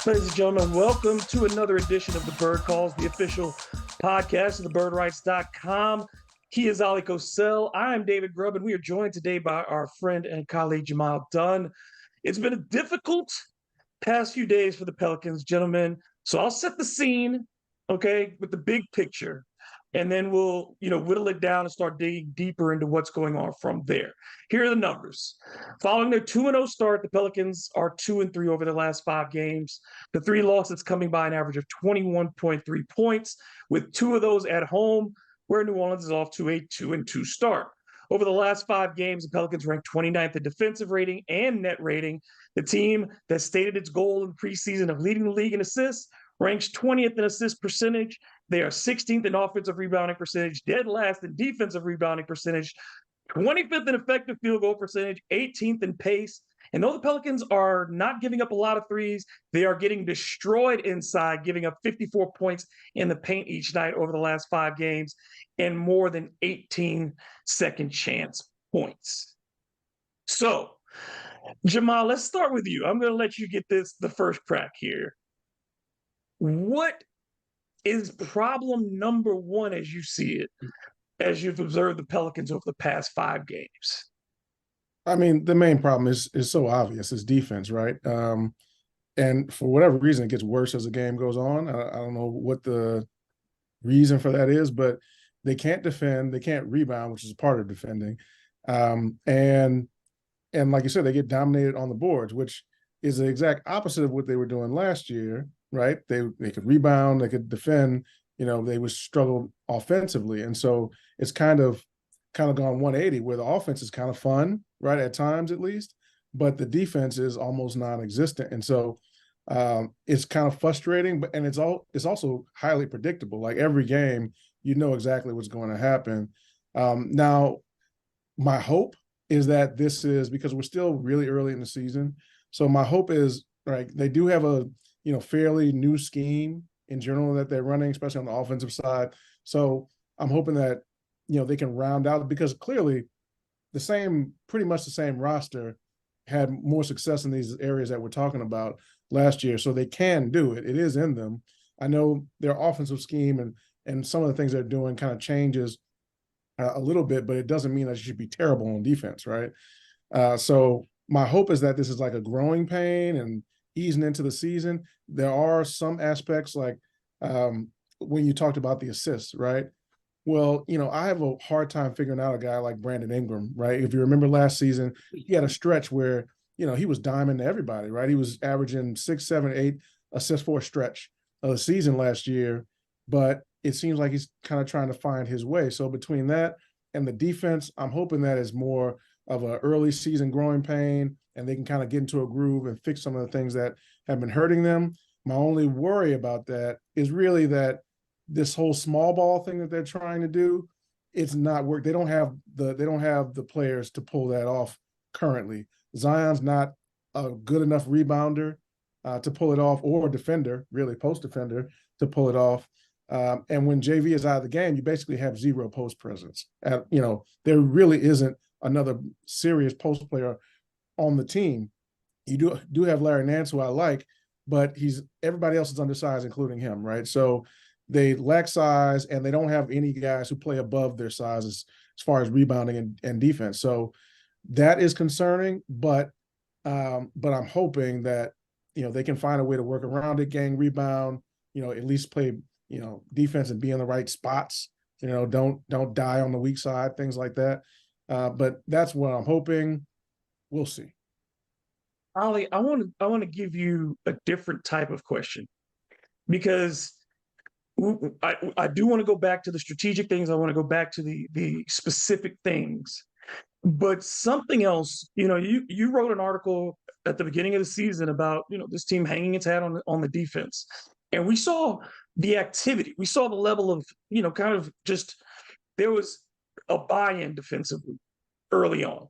Ladies and gentlemen, welcome to another edition of the Bird Calls, the official podcast of thebirdrights.com. He is Oleh Cosell. I am David Grubb, and we are joined today by our friend and colleague Jamile Dunn. It's been a difficult past few days for the Pelicans, gentlemen. So I'll set the scene, okay, with the big picture. And then we'll, whittle it down and start digging deeper into what's going on from there. Here are the numbers. Following their 2-0 start, the Pelicans are 2-3 over their last 5 games. The 3 losses coming by an average of 21.3 points, with 2 of those at home, where New Orleans is off to a 2-2 start. Over the last 5 games, the Pelicans ranked 29th in defensive rating and net rating. The team that stated its goal in preseason of leading the league in assists ranks 20th in assist percentage. They are 16th in offensive rebounding percentage, dead last in defensive rebounding percentage, 25th in effective field goal percentage, 18th in pace. And though the Pelicans are not giving up a lot of threes, they are getting destroyed inside, giving up 54 points in the paint each night over the last 5 games and more than 18 second chance points. So, Jamile, let's start with you. I'm going to let you get the first crack here. What is problem number one as you see it, as you've observed the Pelicans over the past 5 games? I mean, the main problem is so obvious. It's defense, right? And for whatever reason, it gets worse as the game goes on. I don't know what the reason for that is, but they can't defend, they can't rebound, which is part of defending. And like you said, they get dominated on the boards, which is the exact opposite of what they were doing last year, right? They could rebound, they could defend, they would struggle offensively. And so it's kind of gone 180 where the offense is kind of fun, right? At times at least, but the defense is almost non-existent. And so it's kind of frustrating, but it's also highly predictable. Like every game, you know exactly what's going to happen. Now, my hope is that this is because we're still really early in the season. So my hope is, right, they do have a fairly new scheme in general that they're running, especially on the offensive side. So I'm hoping that they can round out, because clearly pretty much the same roster had more success in these areas that we're talking about last year. So they can do it. It is in them. I know their offensive scheme and some of the things they're doing kind of changes a little bit, but it doesn't mean that you should be terrible on defense, right? So my hope is that this is like a growing pain and easing into the season. There are some aspects like when you talked about the assists, right? Well, I have a hard time figuring out a guy like Brandon Ingram, right? If you remember last season, he had a stretch where, he was diming to everybody, right? He was averaging 6, 7, 8 assists for a stretch of the season last year, but it seems like he's kind of trying to find his way. So between that and the defense, I'm hoping that is more of an early season growing pain and they can kind of get into a groove and fix some of the things that have been hurting them. My only worry about that is really that this whole small ball thing that they're trying to do, it's not work. They don't have the players to pull that off currently. Zion's not a good enough rebounder to pull it off, or a defender, really post defender, to pull it off. And when JV is out of the game, you basically have zero post presence. There really isn't another serious post player on the team. You do have Larry Nance, who I like, but everybody else is undersized, including him, right? So they lack size, and they don't have any guys who play above their size as far as rebounding and defense. So that is concerning, but I'm hoping that they can find a way to work around it, gang rebound, at least play defense and be in the right spots. Don't die on the weak side, things like that. But that's what I'm hoping. We'll see. Oleh, I want to give you a different type of question, because I do want to go back to the strategic things. I want to go back to the specific things, but something else. You wrote an article at the beginning of the season about this team hanging its hat on the defense, and we saw the activity. We saw the level of kind of just there was a buy-in defensively early on,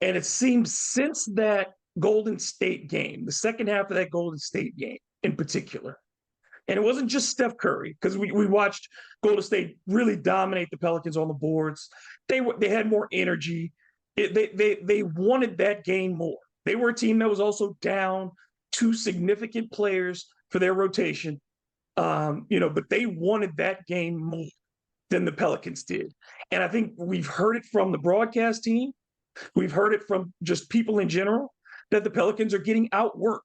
and it seems since that Golden State game, the second half of that Golden State game in particular. And it wasn't just Steph Curry, because we watched Golden State really dominate the Pelicans on the boards. They had more energy. They wanted that game more. They were a team that was also down two significant players for their rotation. But they wanted that game more than the Pelicans did. And I think we've heard it from the broadcast team. We've heard it from just people in general that the Pelicans are getting outworked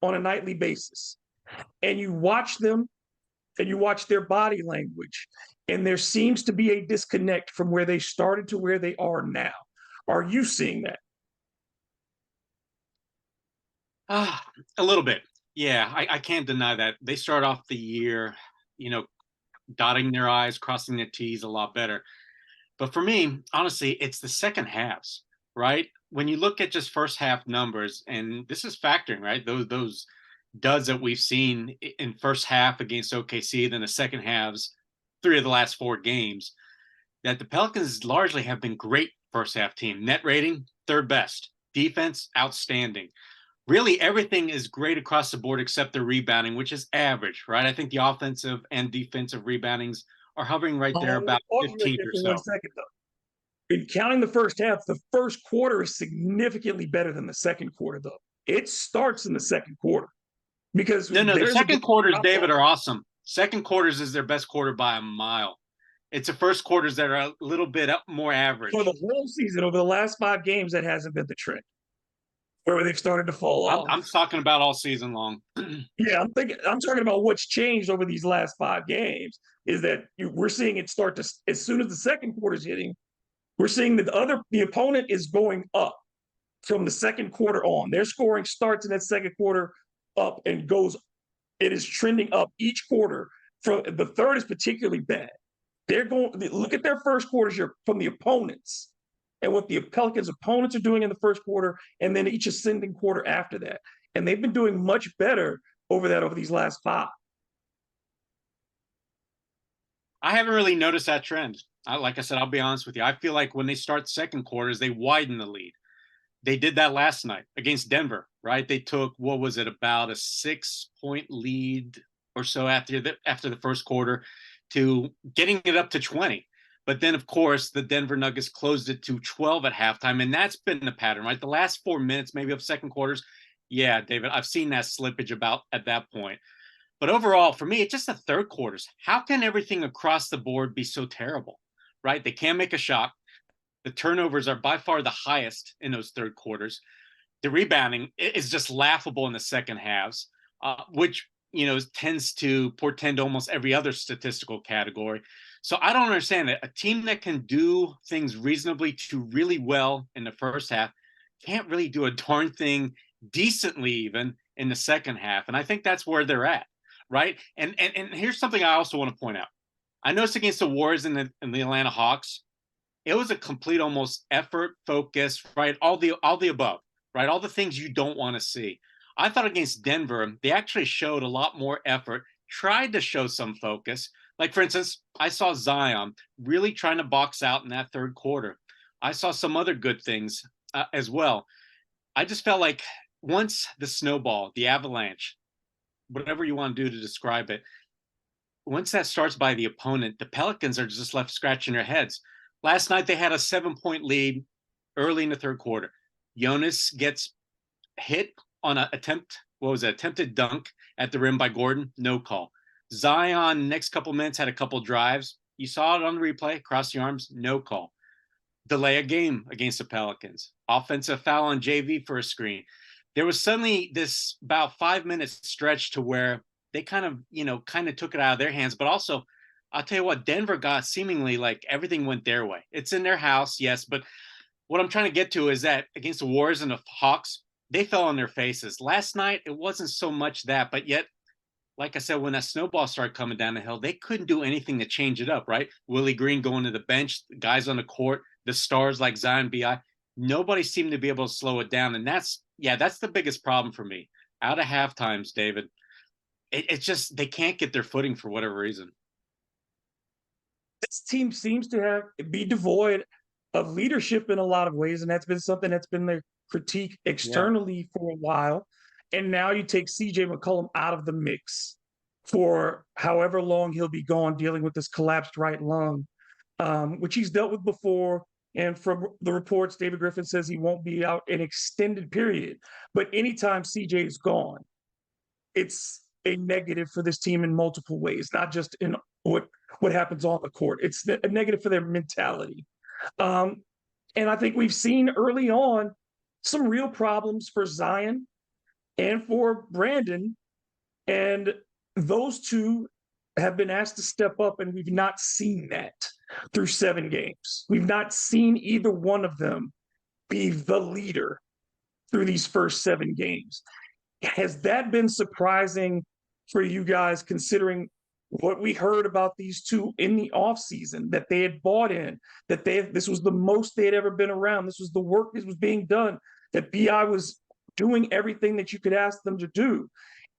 on a nightly basis. And you watch them and you watch their body language, and there seems to be a disconnect from where they started to where they are now. Are you seeing that? A little bit. Yeah, I can't deny that. They start off the year, you know, dotting their I's, crossing their T's a lot better. But for me, honestly, it's the second halves, right? When you look at just first half numbers, and this is factoring, right? Those duds that we've seen in first half against OKC, then the second halves, 3 of the last 4 games, that the Pelicans largely have been great first half team. Net rating, 3rd best. Defense, outstanding. Really, everything is great across the board except the rebounding, which is average, right? I think the offensive and defensive reboundings are hovering right there about I'll pause you right 15th there or for so. 1 second, though. In counting the first half, the first quarter is significantly better than the second quarter, though. It starts in the second quarter because No, the there's a second quarters, David, off are awesome. Second quarters is their best quarter by a mile. It's the first quarters that are a little bit more for the average. whole season. Over the last 5 games, that hasn't been the trend where they've started to fall off. I'm talking about all season long. Yeah, I'm talking about what's changed over these last 5 games is that we're seeing it start to, as soon as the second quarter's hitting, we're seeing that the opponent is going up from the second quarter on. Their scoring starts in that second quarter up and goes, it is trending up each quarter. From the third is particularly bad. They're going, look at their first quarters here from the opponents and what the Pelicans opponents are doing in the first quarter, and then each ascending quarter after that. And they've been doing much better over these last 5. I haven't really noticed that trend. Like I said, I'll be honest with you. I feel like when they start second quarters, they widen the lead. They did that last night against Denver, right? They took, what was it, about a 6-point lead or so after the first quarter to getting it up to 20. But then, of course, the Denver Nuggets closed it to 12 at halftime, and that's been the pattern, right? The last 4 minutes, maybe of second quarters, yeah, David, I've seen that slippage about at that point. But overall, for me, it's just the third quarters. How can everything across the board be so terrible, right? They can't make a shot. The turnovers are by far the highest in those third quarters. The rebounding is just laughable in the second halves, which tends to portend almost every other statistical category. So I don't understand it. A team that can do things reasonably to really well in the first half can't really do a darn thing decently even in the second half. And I think that's where they're at, right? And here's something I also want to point out. I noticed against the Warriors and the Atlanta Hawks, it was a complete almost effort, focus, right? All the above, right? All the things you don't want to see. I thought against Denver, they actually showed a lot more effort, tried to show some focus. Like, for instance, I saw Zion really trying to box out in that third quarter. I saw some other good things as well. I just felt like once the snowball, the avalanche, whatever you want to do to describe it, once that starts by the opponent, the Pelicans are just left scratching their heads. Last night, they had a 7-point lead early in the third quarter. Jonas gets hit on an attempted dunk at the rim by Gordon, no call. Zion, next couple minutes, had a couple drives. You saw it on the replay, cross the arms, no call. Delay a game against the Pelicans. Offensive foul on JV for a screen. There was suddenly this about 5-minute stretch to where they kind of took it out of their hands, but also, I'll tell you what, Denver got seemingly like everything went their way. It's in their house, yes, but what I'm trying to get to is that against the Warriors and the Hawks, they fell on their faces. Last night, it wasn't so much that, but yet, like I said, when that snowball started coming down the hill, they couldn't do anything to change it up, right? Willie Green going to the bench, the guys on the court, the stars like Zion B.I., nobody seemed to be able to slow it down. And that's the biggest problem for me. Out of half times, David, it's just they can't get their footing for whatever reason. This team seems to be devoid of leadership in a lot of ways, and that's been something that's been their critique externally for a while. And now you take CJ McCollum out of the mix for however long he'll be gone dealing with this collapsed right lung, which he's dealt with before. And from the reports, David Griffin says he won't be out an extended period. But anytime CJ is gone, it's a negative for this team in multiple ways, not just in what happens on the court. It's a negative for their mentality. And I think we've seen early on some real problems for Zion and for Brandon. And those two have been asked to step up, and we've not seen that through 7 games. We've not seen either one of them be the leader through these first 7 games. Has that been surprising for you guys, considering what we heard about these two in the offseason, that they had bought in, that this was the most they had ever been around, this was the work that was being done, that BI was doing everything that you could ask them to do?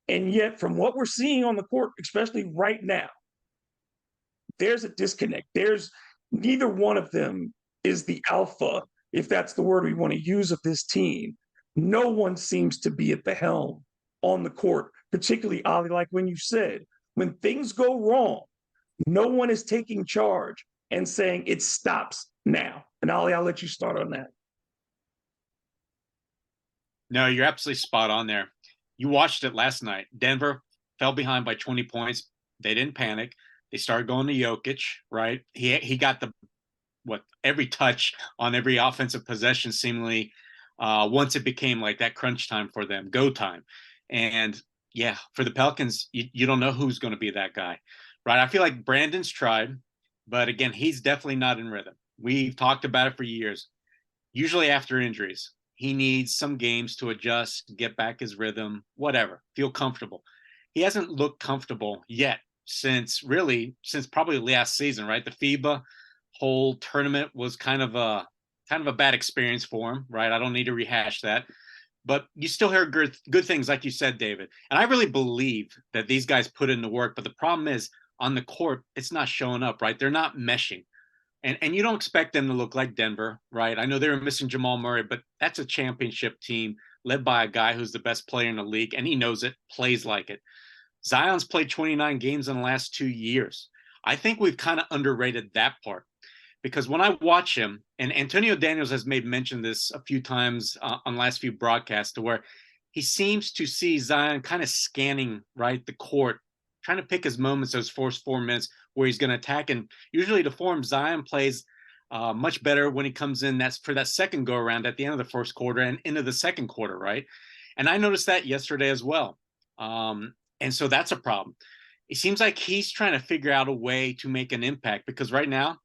And yet, from what we're seeing on the court, especially right now, there's a disconnect. Neither one of them is the alpha, if that's the word we want to use, of this team. No one seems to be at the helm on the court, particularly, Oleh, like when you said, when things go wrong, no one is taking charge and saying it stops now. And Oleh, I'll let you start on that. No, you're absolutely spot on there. You watched it last night. Denver fell behind by 20 points. They didn't panic. They started going to Jokic, right? He got every touch on every offensive possession seemingly once it became like that crunch time for them, go time. And yeah, for the Pelicans, you don't know who's going to be that guy, right? I feel like Brandon's tried, but again, he's definitely not in rhythm. We've talked about it for years. Usually after injuries, he needs some games to adjust, get back his rhythm, whatever, feel comfortable. He hasn't looked comfortable yet since probably last season, right? The FIBA whole tournament was kind of a bad experience for him, right? I don't need to rehash that. But you still hear good things, like you said, David. And I really believe that these guys put in the work. But the problem is, on the court, it's not showing up, right? They're not meshing. And you don't expect them to look like Denver, right? I know they were missing Jamal Murray, but that's a championship team led by a guy who's the best player in the league, and he knows it, plays like it. Zion's played 29 games in the last 2 years. I think we've kind of underrated that part, because when I watch him, and Antonio Daniels has made mention this a few times on last few broadcasts, to where he seems to see Zion kind of scanning, right, the court, trying to pick his moments, those first 4 minutes where he's going to attack. And usually to form, Zion plays much better when he comes in. That's for that second go around at the end of the first quarter and into the second quarter, right? And I noticed that yesterday as well. And so that's a problem. It seems like he's trying to figure out a way to make an impact, because right now,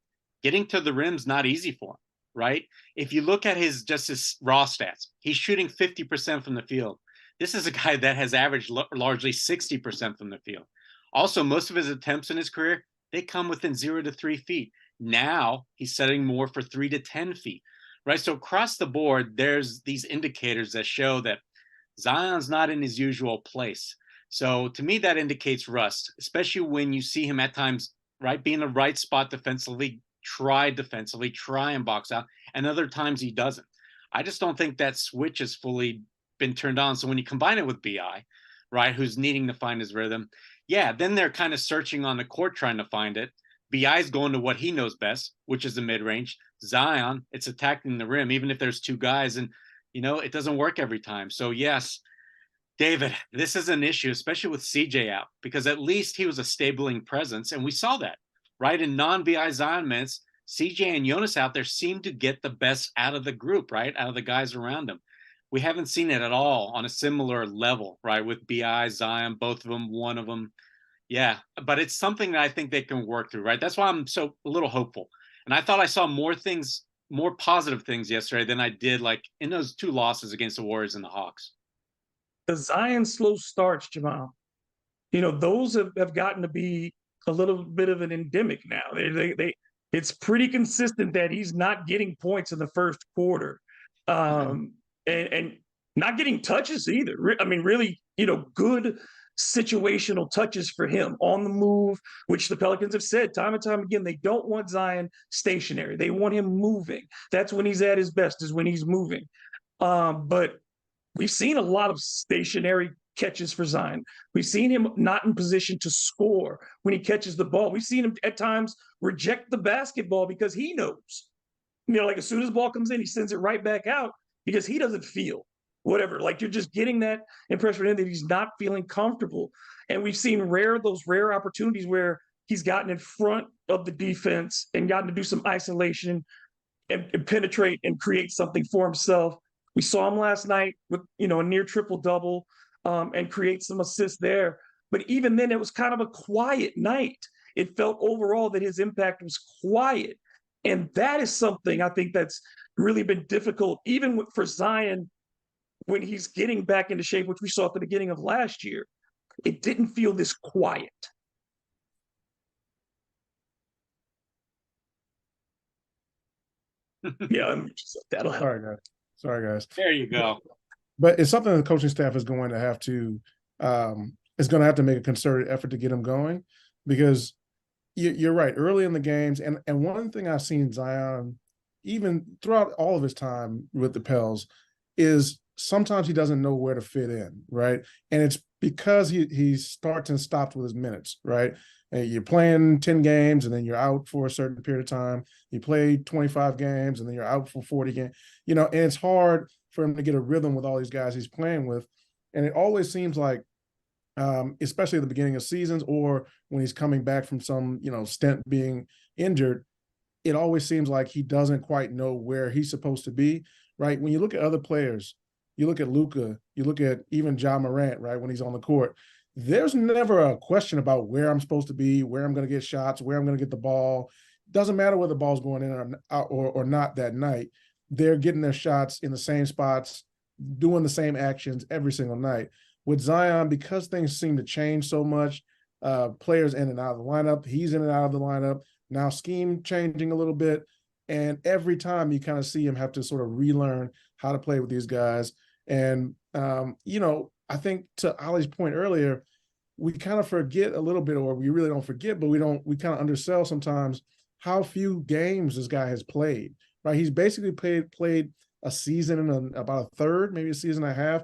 getting to the rim's not easy for him, right? If you look at his raw stats, he's shooting 50% from the field. This is a guy that has averaged largely 60% from the field. Also, most of his attempts in his career, they come within 0 to 3 feet. Now he's setting more for 3 to 10 feet, right? So across the board, there's these indicators that show that Zion's not in his usual place. So to me, that indicates rust, especially when you see him at times, right, be in the right spot defensively, try and box out, and other times he doesn't. I just don't think that switch has fully been turned on. So when you combine it with BI, right, who's needing to find his rhythm, yeah, then they're kind of searching on the court trying to find it. BI's going to what he knows best, which is the mid-range. Zion, it's attacking the rim, even if there's 2 guys, and it doesn't work every time. So yes, David, this is an issue, especially with CJ out, because at least he was a stabling presence, and we saw that, right? In non-BI Zion minutes, CJ and Jonas out there seem to get the best out of the group, right? Out of the guys around them. We haven't seen it at all on a similar level, right? With BI, Zion, both of them, one of them. Yeah, but it's something that I think they can work through, right? That's why I'm a little hopeful. And I thought I saw more positive things yesterday than I did like in those 2 losses against the Warriors and the Hawks. The Zion slow starts, Jamal, those have gotten to be a little bit of an endemic now. It's pretty consistent that he's not getting points in the first quarter, and not getting touches either. I mean, really, good situational touches for him on the move, which the Pelicans have said time and time again, they don't want Zion stationary. They want him moving. That's when he's at his best, is when he's moving. But we've seen a lot of stationary catches for Zion. We've seen him not in position to score when he catches the ball. We've seen him at times reject the basketball because he knows Like as soon as the ball comes in, he sends it right back out because he doesn't feel whatever. Like you're just getting that impression from him that he's not feeling comfortable. And we've seen those rare opportunities where he's gotten in front of the defense and gotten to do some isolation and penetrate and create something for himself. We saw him last night with a near triple double and create some assists there. But even then, it was kind of a quiet night. It felt overall that his impact was quiet, and that is something I think that's really been difficult, even for Zion when he's getting back into shape, which we saw at the beginning of last year. It didn't feel this quiet. Yeah, that'll help. Sorry, guys. There you go. But it's something the coaching staff is going to have to make a concerted effort to get him going, because you're right. Early in the games, and one thing I've seen Zion, even throughout all of his time with the Pels, is sometimes he doesn't know where to fit in, right? And it's because he starts and stops with his minutes, right? And you're playing 10 games and then you're out for a certain period of time. You play 25 games and then you're out for 40 games. And it's hard for him to get a rhythm with all these guys he's playing with. And it always seems like, especially at the beginning of seasons or when he's coming back from some, stint being injured, it always seems like he doesn't quite know where he's supposed to be, right? When you look at other players, you look at Luka, you look at even Ja Morant, right, when he's on the court, there's never a question about where I'm supposed to be, where I'm going to get shots, where I'm going to get the ball. Doesn't matter whether the ball's going in or not that night. They're getting their shots in the same spots, doing the same actions every single night. With Zion, because things seem to change so much, players in and out of the lineup, he's in and out of the lineup, now scheme changing a little bit, and every time you kind of see him have to sort of relearn how to play with these guys. And, I think to Ollie's point earlier, we kind of forget a little bit, or we really don't forget, but we kind of undersell sometimes how few games this guy has played, right? He's basically played a season and about a third, maybe a season and a half,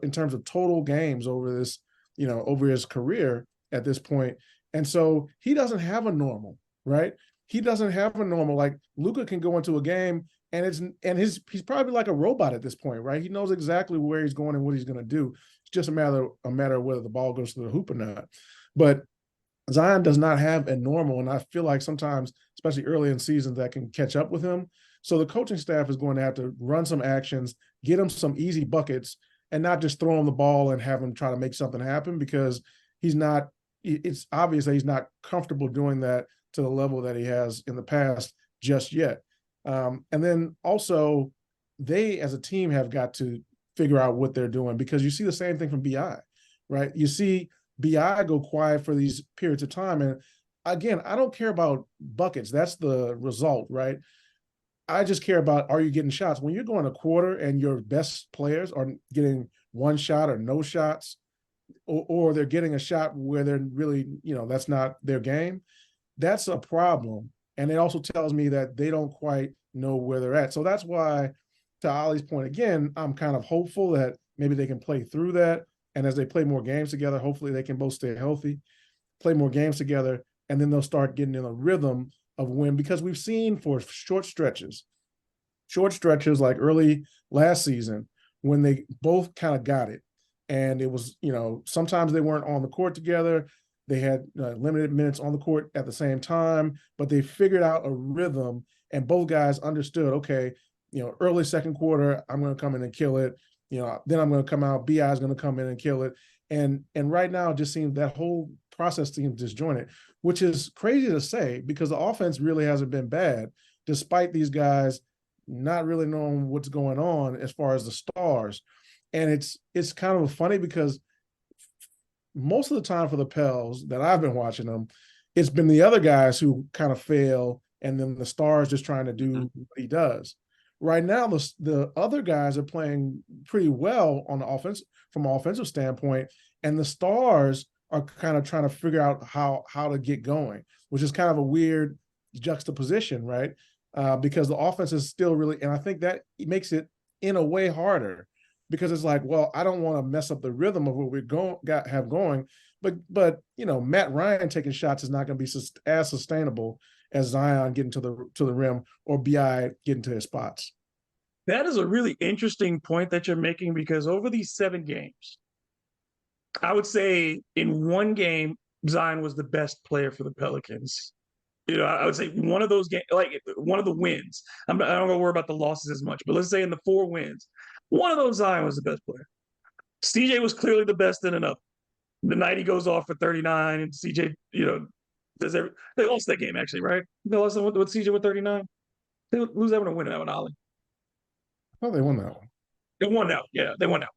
in terms of total games over this, over his career at this point. And so he doesn't have a normal, right? He doesn't have a normal. Like Luka can go into a game and he's probably like a robot at this point, right? He knows exactly where he's going and what he's going to do. It's just a matter of whether the ball goes to the hoop or not. But Zion does not have a normal, and I feel like sometimes, especially early in seasons, that can catch up with him. So the coaching staff is going to have to run some actions, get him some easy buckets, and not just throw him the ball and have him try to make something happen, because it's obvious that he's not comfortable doing that to the level that he has in the past just yet. And then also, they as a team have got to figure out what they're doing, because you see the same thing from BI, right? You see BI go quiet for these periods of time. And again, I don't care about buckets. That's the result, right? I just care about, are you getting shots? When you're going a quarter and your best players are getting one shot or no shots, or they're getting a shot where they're really, that's not their game, that's a problem. And it also tells me that they don't quite know where they're at. So that's why, to Ollie's point again, I'm kind of hopeful that maybe they can play through that. And as they play more games together, hopefully they can both stay healthy, play more games together, and then they'll start getting in a rhythm of win. Because we've seen for short stretches like early last season, when they both kind of got it. And it was, sometimes they weren't on the court together. They had limited minutes on the court at the same time, but they figured out a rhythm, and both guys understood, okay, early second quarter, I'm going to come in and kill it. Then I'm going to come out, BI is going to come in and kill it. And right now, it just seems that whole process seems disjointed, which is crazy to say, because the offense really hasn't been bad, despite these guys not really knowing what's going on as far as the stars. And it's kind of funny, because most of the time for the Pels that I've been watching them, it's been the other guys who kind of fail, and then the stars just trying to do what he does. Right now, the other guys are playing pretty well on the offense from an offensive standpoint, and the stars are kind of trying to figure out how to get going, which is kind of a weird juxtaposition, right? Because the offense is still really, and I think that makes it in a way harder, because it's like, well, I don't want to mess up the rhythm of what we have going, but Matt Ryan taking shots is not going to be as sustainable as Zion getting to the rim or BI getting to his spots. That is a really interesting point that you're making, because over these 7 games, I would say in one game, Zion was the best player for the Pelicans. I would say one of those games, like one of the wins. I don't going to worry about the losses as much, but let's say in the 4 wins, one of those Zion was the best player. CJ was clearly the best in another. The night he goes off for 39, and CJ, they lost that game actually, right? They lost with CJ with 39. Who's ever going to win that one, Ollie? Oh, they won that one. They won out. Yeah, they won out.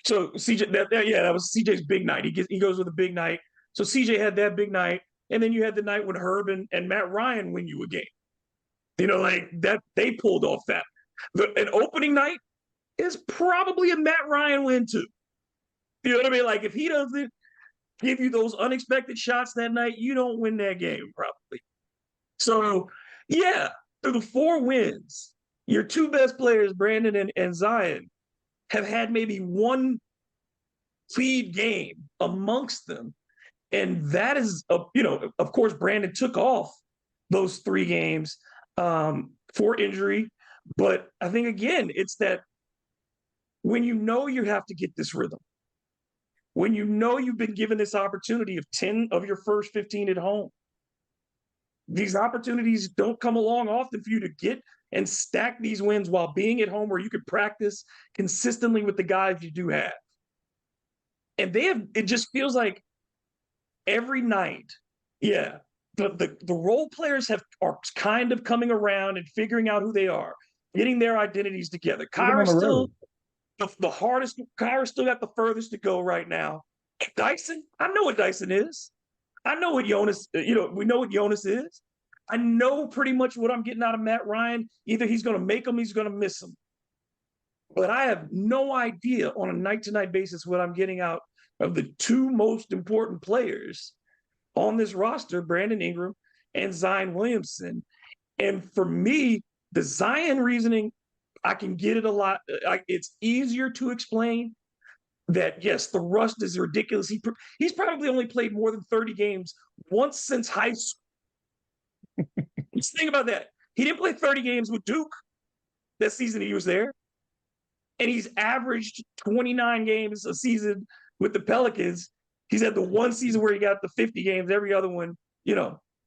So CJ, that was CJ's big night. He goes with a big night. So CJ had that big night, and then you had the night when Herb and Matt Ryan win you a game. Like that, they pulled off that. An opening night is probably a Matt Ryan win too. You know what I mean? Like if he doesn't give you those unexpected shots that night, you don't win that game probably. So yeah, through the 4 wins, your 2 best players, Brandon and Zion, have had maybe one lead game amongst them. And that is, of course, Brandon took off those 3 games for injury. But I think, again, it's that when you have to get this rhythm, when you've been given this opportunity of 10 of your first 15 at home, these opportunities don't come along often for you to get and stack these wins while being at home where you can practice consistently with the guys you do have. And it just feels like every night, the role players are kind of coming around and figuring out who they are, getting their identities together. Kyra's still the hardest. Kyra's still got the furthest to go right now. Dyson, I know what Dyson is. I know what Jonas, we know what Jonas is. I know pretty much what I'm getting out of Matt Ryan. Either he's going to make them, he's going to miss them. But I have no idea on a night-to-night basis what I'm getting out of the 2 most important players on this roster, Brandon Ingram and Zion Williamson. And for me, the Zion reasoning, I can get it a lot. It's easier to explain that, yes, the rust is ridiculous. He's probably only played more than 30 games once since high school. Just think about that. He didn't play 30 games with Duke that season he was there. And he's averaged 29 games a season with the Pelicans. He's had the one season where he got the 50 games, every other one,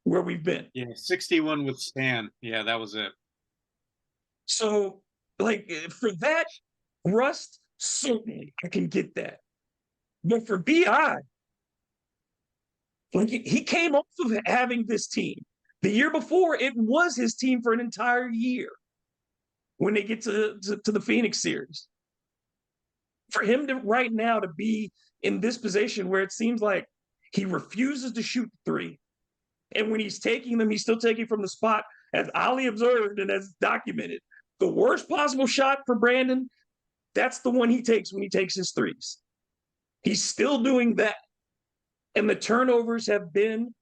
where we've been. Yeah, 61 with Stan. Yeah, that was it. So, for that, rust, certainly I can get that. But for BI, he came off of having this team. The year before, it was his team for an entire year when they get to the Phoenix series. For him to right now to be in this position where it seems like he refuses to shoot 3. And when he's taking them, he's still taking from the spot, as Ali observed and as documented. The worst possible shot for Brandon, that's the one he takes when he takes his 3s. He's still doing that. And the turnovers have been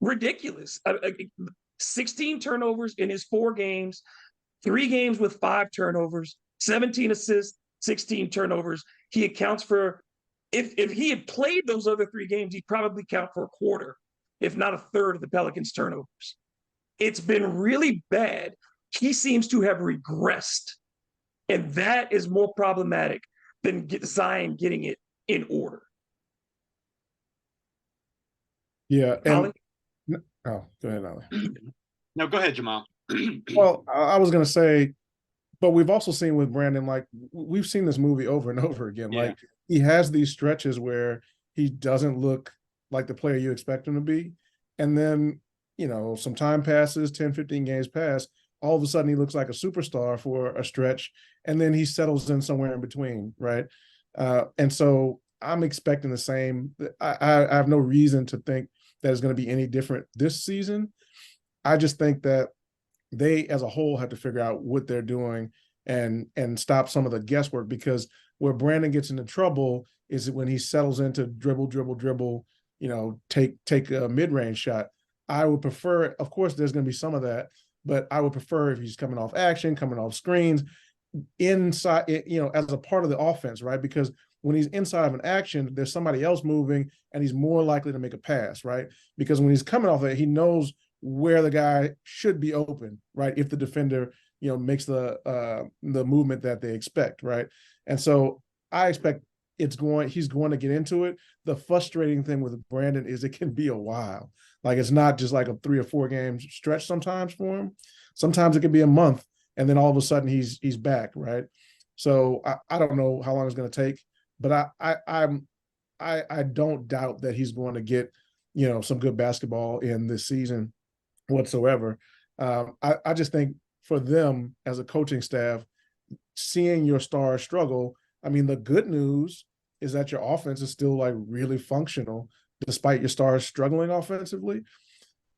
ridiculous. 16 turnovers in his 4 games, 3 games with 5 turnovers, 17 assists, 16 turnovers. He accounts for, if he had played those other 3 games, he'd probably count for a quarter, if not a third of the Pelicans' turnovers. It's been really bad. He seems to have regressed. And that is more problematic than Zion getting it in order. Yeah. Ollie? Go ahead, Ollie. No, go ahead, Jamal. Well, I was going to say, but we've also seen with Brandon, we've seen this movie over and over again. Yeah. He has these stretches where he doesn't look like the player you expect him to be. And then, some time passes, 10, 15 games pass. All of a sudden he looks like a superstar for a stretch. And then he settles in somewhere in between. Right. And so I'm expecting the same. I have no reason to think that it's going to be any different this season. I just think that they as a whole have to figure out what they're doing and stop some of the guesswork, because where Brandon gets into trouble is when he settles into dribble, take a mid-range shot. I would prefer, of course, there's going to be some of that, but I would prefer if he's coming off action, coming off screens, inside, as a part of the offense, right? Because when he's inside of an action, there's somebody else moving and he's more likely to make a pass, right? Because when he's coming off it, he knows where the guy should be open, right? If the defender, makes the movement that they expect, right? And so I expect he's going to get into it. The frustrating thing with Brandon is it can be a while. Like, it's not just like a 3 or 4 game stretch sometimes for him. Sometimes it could be a month, and then all of a sudden he's back, right? So I don't know how long it's going to take, but I don't doubt that he's going to get some good basketball in this season whatsoever. I just think for them as a coaching staff, seeing your stars struggle, I mean, the good news is that your offense is still like really functional despite your stars struggling offensively.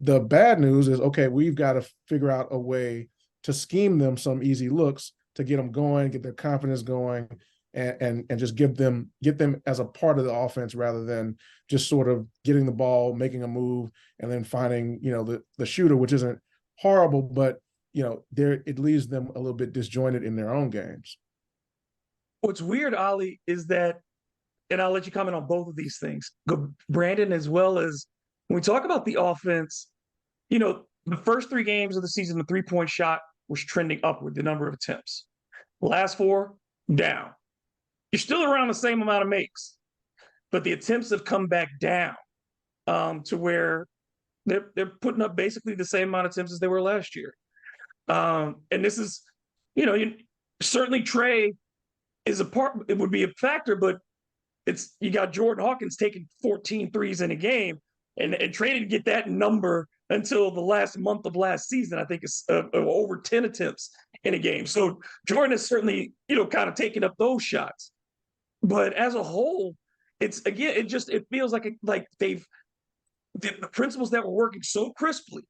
The bad news is, okay, we've got to figure out a way to scheme them some easy looks to get them going, get their confidence going, and just get them as a part of the offense rather than just sort of getting the ball, making a move, and then finding the shooter, which isn't horrible, but it leaves them a little bit disjointed in their own games. What's weird, Ollie, is that, and I'll let you comment on both of these things, Brandon, as well as when we talk about the offense, the first 3 games of the season, the 3-point shot was trending upward, the number of attempts. The last 4, down. You're still around the same amount of makes, but the attempts have come back down to where they're putting up basically the same amount of attempts as they were last year. And this is, certainly Trey is a part, it would be a factor, but you got Jordan Hawkins taking 14 threes in a game, and Trey didn't get that number until the last month of last season. I think it's over 10 attempts in a game. So Jordan is certainly, kind of taking up those shots. But as a whole, it feels like the principles that were working so crisply,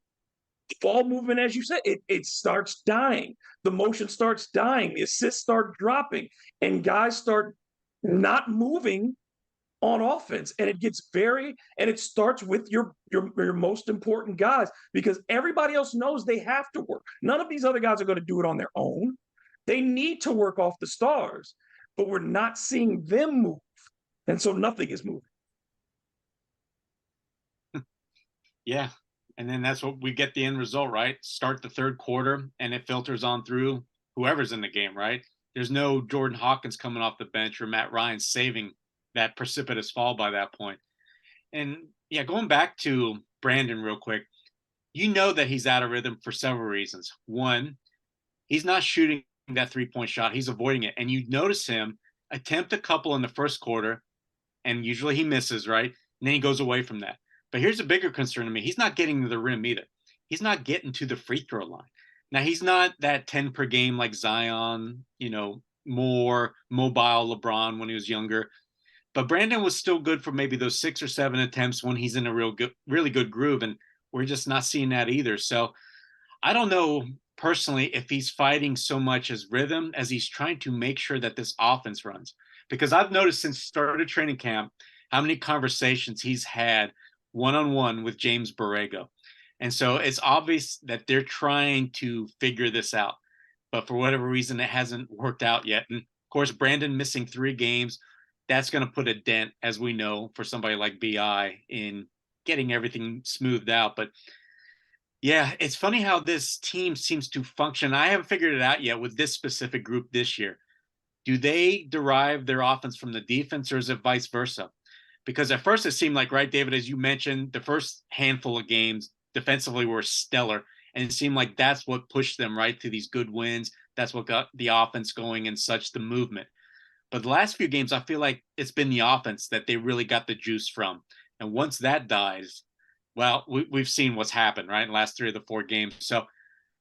ball movement, as you said, it starts dying. The motion starts dying. The assists start dropping, and guys start not moving on offense. And it starts with your most important guys, because everybody else knows they have to work. None of these other guys are going to do it on their own. They need to work off the stars, but we're not seeing them move. And so nothing is moving. Yeah. And then that's what we get the end result, right? Start the third quarter and it filters on through whoever's in the game, right? There's no Jordan Hawkins coming off the bench or Matt Ryan saving that precipitous fall by that point. And yeah, going back to Brandon real quick, that he's out of rhythm for several reasons. One, he's not shooting that 3-point shot. He's avoiding it. And you notice him attempt a couple in the first quarter, and usually he misses, right? And then he goes away from that. But here's a bigger concern to me. He's not getting to the rim either. He's not getting to the free throw line. Now, he's not that 10 per game like Zion, more mobile LeBron when he was younger. But Brandon was still good for maybe those 6 or 7 attempts when he's in a really good groove. And we're just not seeing that either. So I don't know personally if he's fighting so much as rhythm as he's trying to make sure that this offense runs. Because I've noticed since started training camp how many conversations he's had one-on-one with James Borrego. And so it's obvious that they're trying to figure this out. But for whatever reason, it hasn't worked out yet. And of course, Brandon missing 3 games, that's going to put a dent, as we know, for somebody like BI in getting everything smoothed out. But yeah, it's funny how this team seems to function. I haven't figured it out yet with this specific group this year. Do they derive their offense from the defense, or is it vice versa? Because at first it seemed like, right, David, as you mentioned, the first handful of games defensively were stellar, and it seemed like that's what pushed them right to these good wins. That's what got the offense going and such, the movement. But the last few games, I feel like it's been the offense that they really got the juice from. And once that dies, well, we've seen what's happened, right, in the last 3 of the 4 games. So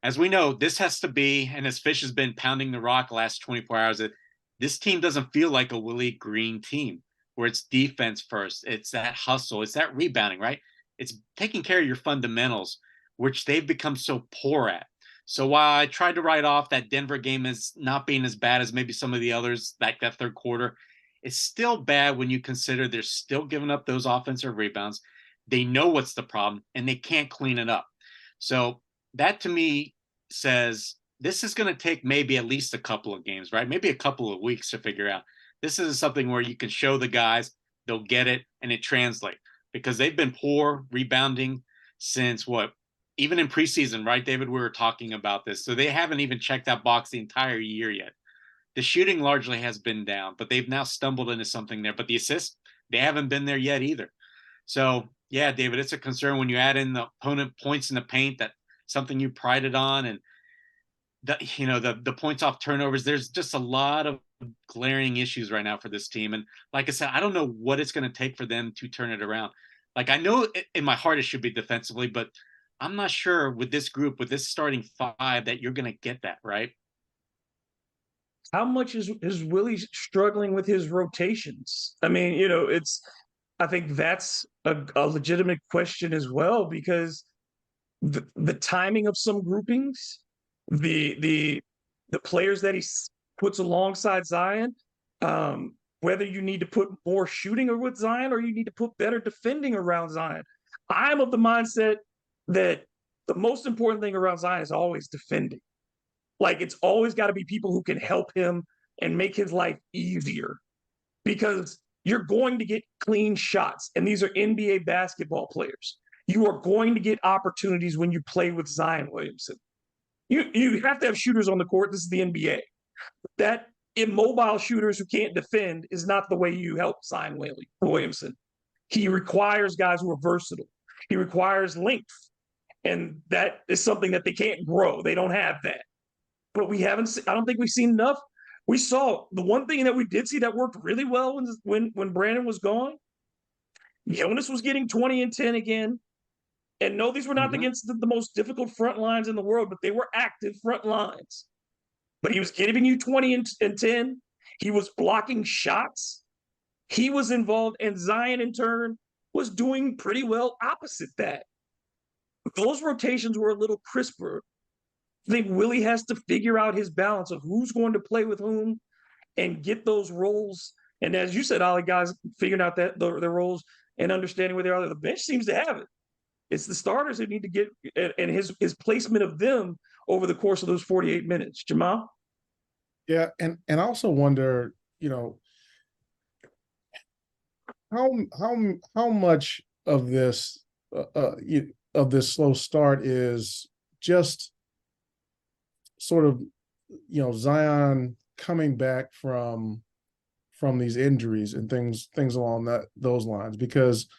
as we know, this has to be, and as Fish has been pounding the rock the last 24 hours, that this team doesn't feel like a Willie Green team where it's defense first. It's that hustle. It's that rebounding, right? It's taking care of your fundamentals, which they've become so poor at. So while I tried to write off that Denver game as not being as bad as maybe some of the others, like that third quarter, it's still bad when you consider they're still giving up those offensive rebounds. They know what's the problem, and they can't clean it up. So that to me says this is going to take maybe at least a couple of games, right? Maybe a couple of weeks to figure out. This is something where you can show the guys, they'll get it, and it translates, because they've been poor rebounding since even in preseason, right, David, we were talking about this. So they haven't even checked that box the entire year yet. The shooting largely has been down, but they've now stumbled into something there. But the assists, they haven't been there yet either. So, yeah, David, it's a concern when you add in the opponent points in the paint, that something you prided on, and the points off turnovers. There's just a lot of glaring issues right now for this team. And like I said, I don't know what it's going to take for them to turn it around. Like, I know in my heart it should be defensively, but I'm not sure with this group, with this starting five, that you're going to get that, right? How much is Willie struggling with his rotations? I mean, I think that's a legitimate question as well, because the timing of some groupings, the players that he puts alongside Zion, whether you need to put more shooting with Zion or you need to put better defending around Zion. I'm of the mindset that the most important thing around Zion is always defending. Like, it's always got to be people who can help him and make his life easier, because you're going to get clean shots. And these are NBA basketball players. You are going to get opportunities when you play with Zion Williamson. You have to have shooters on the court. This is the NBA. That immobile shooters who can't defend is not the way you help Zion Williamson. He requires guys who are versatile. He requires length. And that is something that they can't grow. They don't have that. But I don't think we've seen enough. We saw the one thing that we did see that worked really well when Brandon was gone. Jonas was getting 20 and 10 again. And no, these were not against the most difficult front lines in the world, but they were active front lines. But he was giving you 20 and 10. He was blocking shots. He was involved, and Zion, in turn, was doing pretty well opposite that. Those rotations were a little crisper. I think Willie has to figure out his balance of who's going to play with whom and get those roles. And as you said, Ollie, guys figuring out that their roles and understanding where they are. The bench seems to have it. It's the starters who need to get, and his placement of them over the course of those 48 minutes. Jamal? Yeah, and I also wonder, how much of this slow start is just sort of Zion coming back from these injuries and things along those lines, because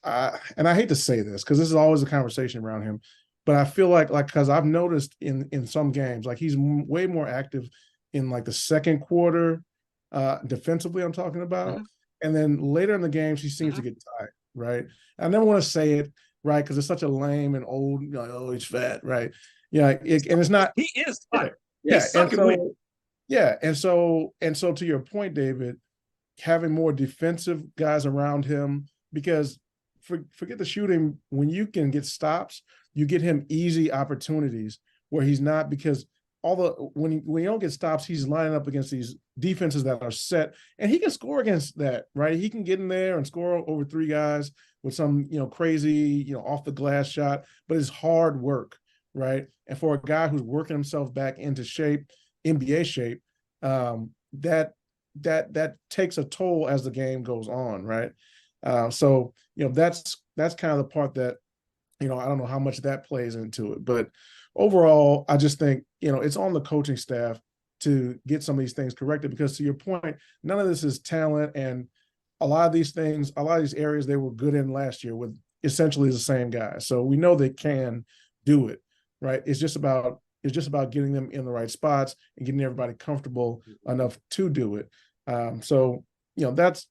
and I hate to say this because this is always a conversation around him, but I feel like because I've noticed in some games, like, he's way more active in like the second quarter, defensively I'm talking about, and then later in the games he seems to get tired, right? I never want to say it, right, because it's such a lame and old, oh, he's fat, right? Yeah, and it's not. He is tired. Yeah, and so to your point, David, having more defensive guys around him, because forget the shooting. When you can get stops, you get him easy opportunities where he's not, because when you don't get stops, he's lining up against these defenses that are set, and he can score against that, right? He can get in there and score over three guys with some crazy off the glass shot, but it's hard work, right? And for a guy who's working himself back into shape, NBA shape, that takes a toll as the game goes on, right? So that's kind of the part that I don't know how much that plays into it, but overall, I just think it's on the coaching staff to get some of these things corrected, because to your point, none of this is talent, and a lot of these areas they were good in last year with essentially the same guys. So we know they can do it, right? It's just about getting them in the right spots and getting everybody comfortable enough to do it. So that's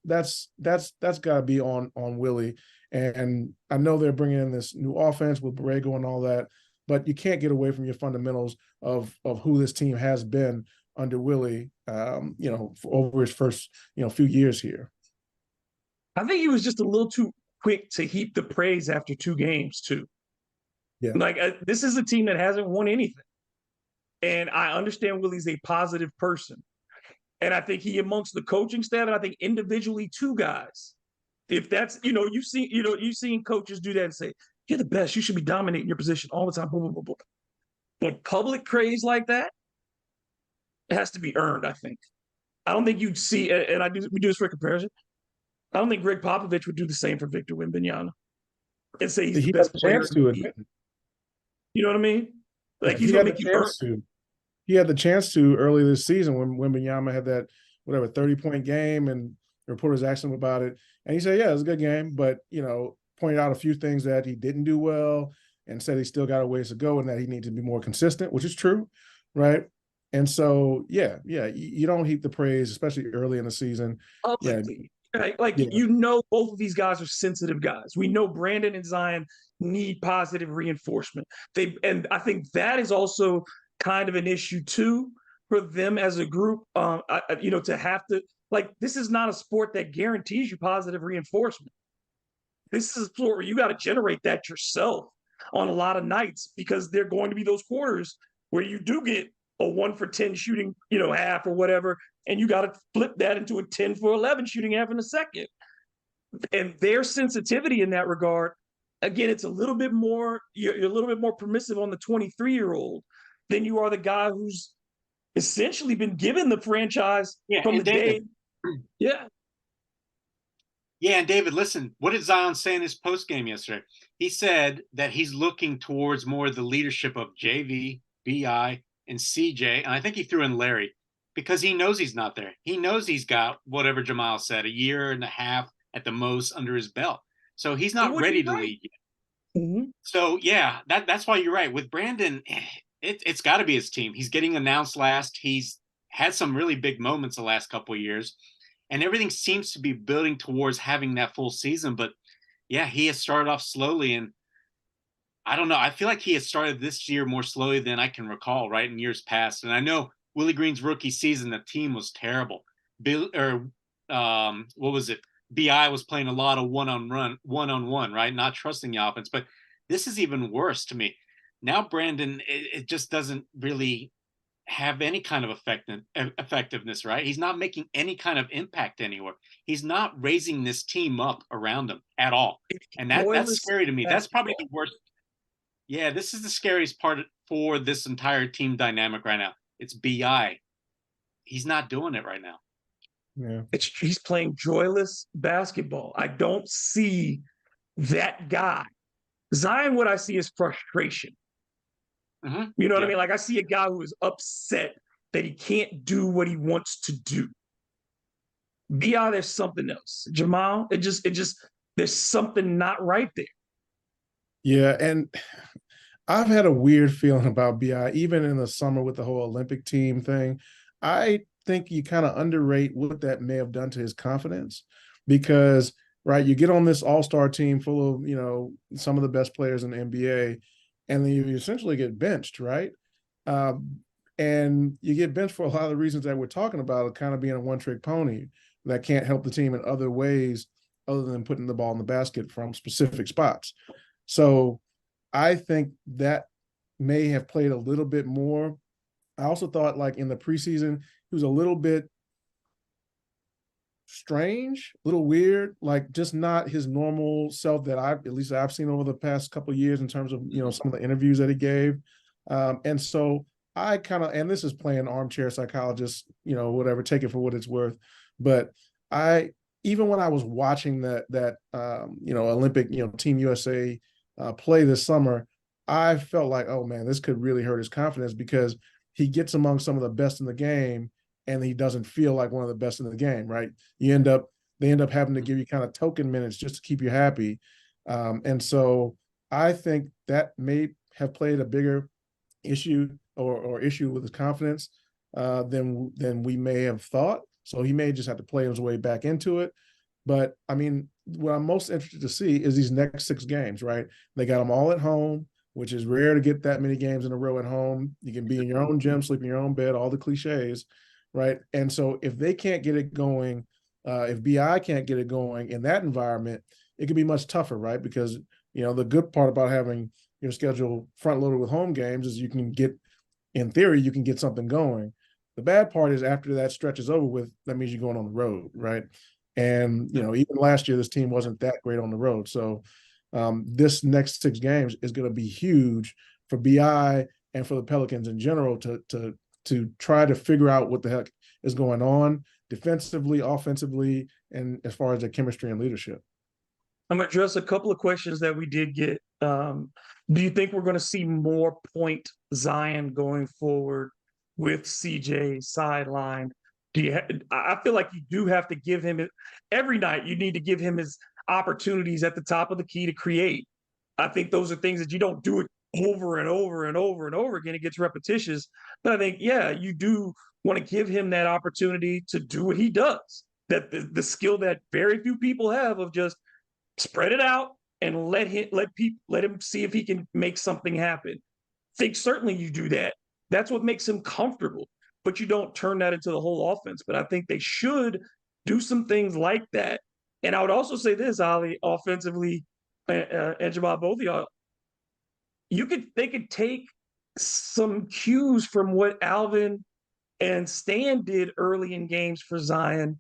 got to be on Willie. And I know they're bringing in this new offense with Borrego and all that, but you can't get away from your fundamentals of who this team has been under Willie, over his first few years here. I think he was just a little too quick to heap the praise after 2 games too. Yeah, like this is a team that hasn't won anything, and I understand Willie's a positive person, and I think he, amongst the coaching staff, and I think individually 2 guys, if that's you've seen coaches do that and say, you're the best, you should be dominating your position all the time, boom, boom, boom, boom. But public praise like that, it has to be earned. I think. I don't think you'd see, and we do this for comparison. I don't think Greg Popovich would do the same for Victor Wembanyama and say he's the best player. You know what I mean? Yeah, Like he's he gonna had the make you earn. chance to. He had the chance to early this season when Wembanyama had that whatever 30-point game, and reporters asked him about it, and he said, "Yeah, it was a good game," but pointed out a few things that he didn't do well, and said he still got a ways to go, and that he needed to be more consistent, which is true, right? And so, you don't heap the praise, especially early in the season. Yeah, Publicly. Right? Like yeah, both of these guys are sensitive guys. We know Brandon and Zion need positive reinforcement. And I think that is also kind of an issue too for them as a group. To have to this is not a sport that guarantees you positive reinforcement. This is a sport where you got to generate that yourself on a lot of nights because there are going to be those quarters where you do get a 1 for 10 shooting, half or whatever, and you got to flip that into a 10 for 11 shooting half in a second. And their sensitivity in that regard, again, it's a little bit more, you're a little bit more permissive on the 23-year-old than you are the guy who's essentially been given the franchise Yeah, from and the day. David. Yeah. Yeah, and David, listen, what did Zion say in his post game yesterday? He said that he's looking towards more of the leadership of JV, BI, and CJ. And I think he threw in Larry because he knows he's not there. He knows he's got whatever Jamile said, a year and a half at the most under his belt. So he's not Would be ready to right. lead yet. Mm-hmm. So, yeah, that's why you're right. With Brandon, it's got to be his team. He's getting announced last. He's had some really big moments the last couple of years. And everything seems to be building towards having that full season. But yeah, he has started off slowly. And I don't know. I feel like he has started this year more slowly than I can recall, right, in years past. And I know Willie Green's rookie season, the team was terrible. What was it? BI was playing a lot of one-on-one, right? Not trusting the offense. But this is even worse to me. Now, Brandon, it just doesn't really have any kind of effectiveness, right? He's not making any kind of impact anywhere. He's not raising this team up around him at all. And that's scary to me. That's probably the worst. Yeah, this is the scariest part for this entire team dynamic right now. It's BI. He's not doing it right now. yeah. He's playing joyless basketball. I don't see that guy. Zion, what I see is frustration. Mm-hmm. You know what I mean? Like I see a guy who is upset that he can't do what he wants to do. BI, there's something else. Jamal, it just there's something not right there. Yeah, and I've had a weird feeling about BI, even in the summer with the whole Olympic team thing. I think you kind of underrate what that may have done to his confidence because, right, you get on this all-star team full of, some of the best players in the NBA, and then you essentially get benched, right? And you get benched for a lot of the reasons that we're talking about, kind of being a one-trick pony that can't help the team in other ways other than putting the ball in the basket from specific spots. So I think that may have played a little bit more. I also thought like in the preseason, he was a little bit strange, a little weird, like just not his normal self that at least I've seen over the past couple of years in terms of, some of the interviews that he gave. And so I and this is playing armchair psychologist, whatever, take it for what it's worth. But even when I was watching that Olympic, Team USA play this summer, I felt like, oh man, this could really hurt his confidence because he gets among some of the best in the game and he doesn't feel like one of the best in the game, right? They end up having to give you kind of token minutes just to keep you happy. And so I think that may have played a bigger issue or issue with his confidence than we may have thought. So he may just have to play his way back into it. But I mean, what I'm most interested to see is these next 6 games, right? They got them all at home, which is rare to get that many games in a row at home. You can be in your own gym, sleep in your own bed, all the cliches, right? And so if they can't get it going, if BI can't get it going in that environment, it can be much tougher, right? Because, the good part about having your schedule front loaded with home games is you can get something going. The bad part is after that stretch is over with, that means you're going on the road, right? And, even last year, this team wasn't that great on the road. So this next 6 games is going to be huge for BI and for the Pelicans in general to try to figure out what the heck is going on defensively, offensively, and as far as their chemistry and leadership. I'm going to address a couple of questions that we did get Do you think we're going to see more point Zion going forward with CJ sidelined? I feel like you do have to give him every night. You need to give him his opportunities at the top of the key to create. I think those are things that you don't do it over and over and over and over again. It gets repetitious. But I think, yeah, you do want to give him that opportunity to do what he does. That the skill that very few people have of just spread it out and let him see if he can make something happen. I think certainly you do that. That's what makes him comfortable. But you don't turn that into the whole offense. But I think they should do some things like that. And I would also say this, Ali, offensively, and Jamal, both of y'all, they could take some cues from what Alvin and Stan did early in games for Zion.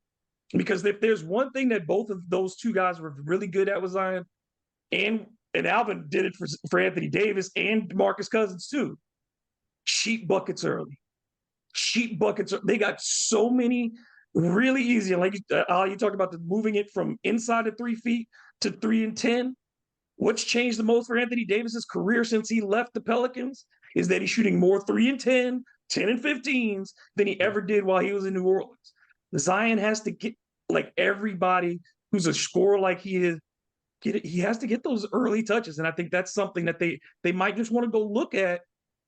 Because if there's one thing that both of those two guys were really good at with Zion, and Alvin did it for Anthony Davis and DeMarcus Cousins too, sheet buckets early. Sheet buckets. They got so many really easy. And like you talked about moving it from inside of 3 feet to 3 and 10. What's changed the most for Anthony Davis's career since he left the Pelicans is that he's shooting more 3 and 10, 10 and 15s than he ever did while he was in New Orleans. Zion has to get, like everybody who's a scorer like he is, he has to get those early touches. And I think that's something that they might just want to go look at.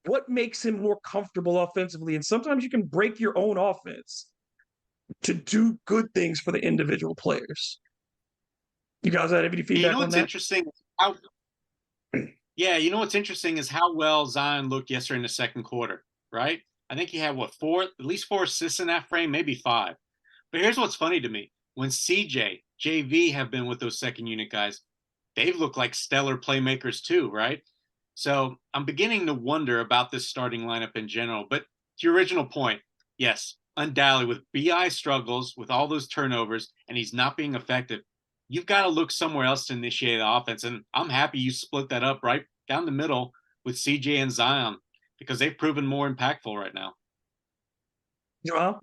What makes him more comfortable offensively? And sometimes you can break your own offense to do good things for the individual players. You guys have any feedback on what's that? Interesting? Yeah, what's interesting is how well Zion looked yesterday in the second quarter, right? I think he had, at least 4 assists in that frame, maybe 5. But here's what's funny to me. When CJ, JV have been with those second unit guys, they've looked like stellar playmakers too, right? So I'm beginning to wonder about this starting lineup in general. But to your original point, yes, undoubtedly with BI struggles, with all those turnovers, and he's not being effective, you've got to look somewhere else to initiate the offense. And I'm happy you split that up right down the middle with CJ and Zion because they've proven more impactful right now. Joel?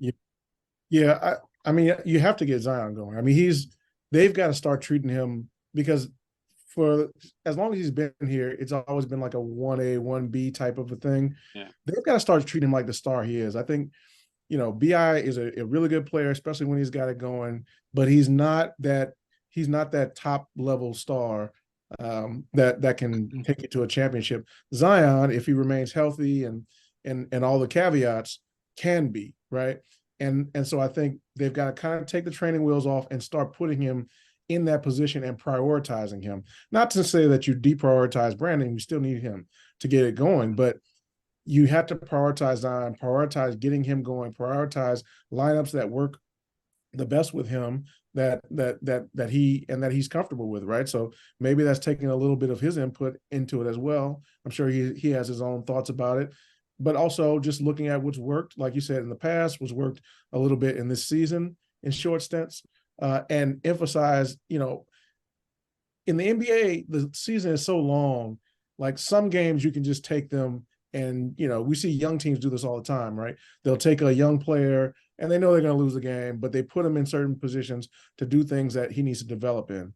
Yeah, I mean, you have to get Zion going. I mean, they've got to start treating him, because for as long as he's been here, it's always been like a 1A, 1B type of a thing. Yeah. They've got to start treating him like the star he is. I think, BI is a really good player, especially when he's got it going, but he's not that top level star that can take you to a championship. Zion, if he remains healthy and all the caveats, can be, right? And so I think they've got to kind of take the training wheels off and start putting him in that position and prioritizing him. Not to say that you deprioritize Brandon, you still need him to get it going, but you have to prioritize Zion, prioritize getting him going, prioritize lineups that work the best with him, that he's comfortable with, right? So maybe that's taking a little bit of his input into it as well. I'm sure he has his own thoughts about it, but also just looking at what's worked, like you said, in the past, what's worked a little bit in this season in short stints, and emphasize, in the NBA, the season is so long, like some games you can just take them and, we see young teams do this all the time, right? They'll take a young player and they know they're going to lose the game, but they put him in certain positions to do things that he needs to develop in.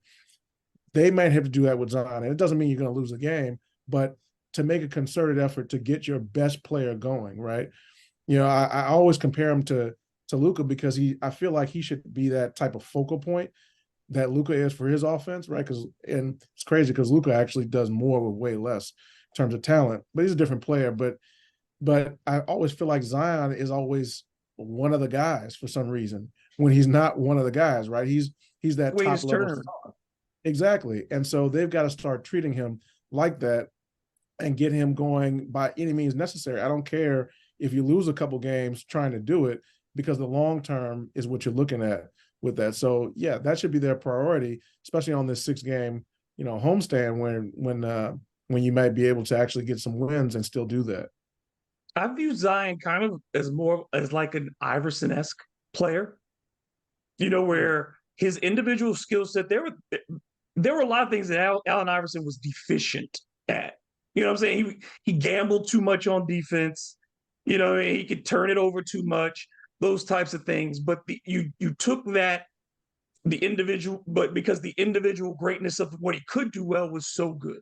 They might have to do that with Zion. And it doesn't mean you're going to lose the game, but to make a concerted effort to get your best player going, right? I always compare him to Luka because I feel like he should be that type of focal point that Luka is for his offense, right? And it's crazy because Luka actually does more with way less in terms of talent, but he's a different player. But I always feel like Zion is always one of the guys for some reason when he's not one of the guys, right? He's that top level star. Exactly. And so they've got to start treating him like that and get him going by any means necessary. I don't care if you lose a couple games trying to do it, because the long term is what you're looking at with that. So yeah, that should be their priority, especially on this 6-game, homestand when you might be able to actually get some wins and still do that. I view Zion kind of as more as like an Iverson-esque player, where his individual skill set, there were a lot of things that Allen Iverson was deficient at. You know what I'm saying? He gambled too much on defense. He could turn it over too much, those types of things. But you took that, but because the individual greatness of what he could do well was so good.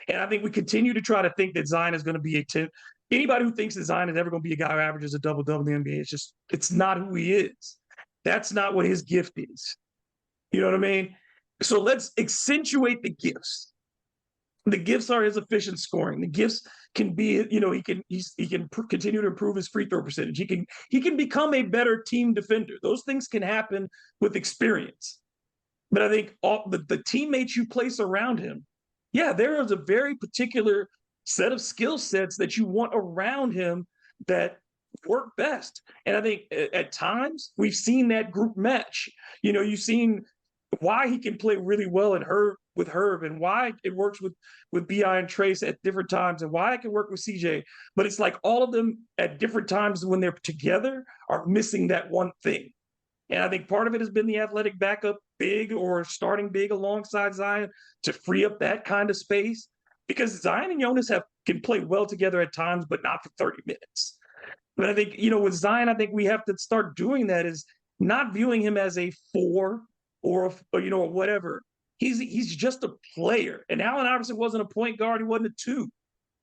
And I think we continue to try to think that Zion is going to be a tip. Anybody who thinks that Zion is ever going to be a guy who averages a double-double in the NBA, it's not who he is. That's not what his gift is. You know what I mean? So let's accentuate the gifts. The gifts are his efficient scoring. The gifts can be, he can continue to improve his free throw percentage. He can become a better team defender. Those things can happen with experience. But I think all the teammates you place around him, yeah, there is a very particular set of skill sets that you want around him that work best. And I think at times we've seen that group match. You've seen why he can play really well with Herb, and why it works with Bi and Trace at different times, and why it can work with CJ. But it's like all of them at different times when they're together are missing that one thing. And I think part of it has been the athletic backup big or starting big alongside Zion to free up that kind of space, because Zion and Jonas can play well together at times, but not for 30 minutes. But I think, with Zion, I think we have to start doing that, is not viewing him as a 4 or whatever. He's just a player. And Allen Iverson wasn't a point guard. He wasn't a 2.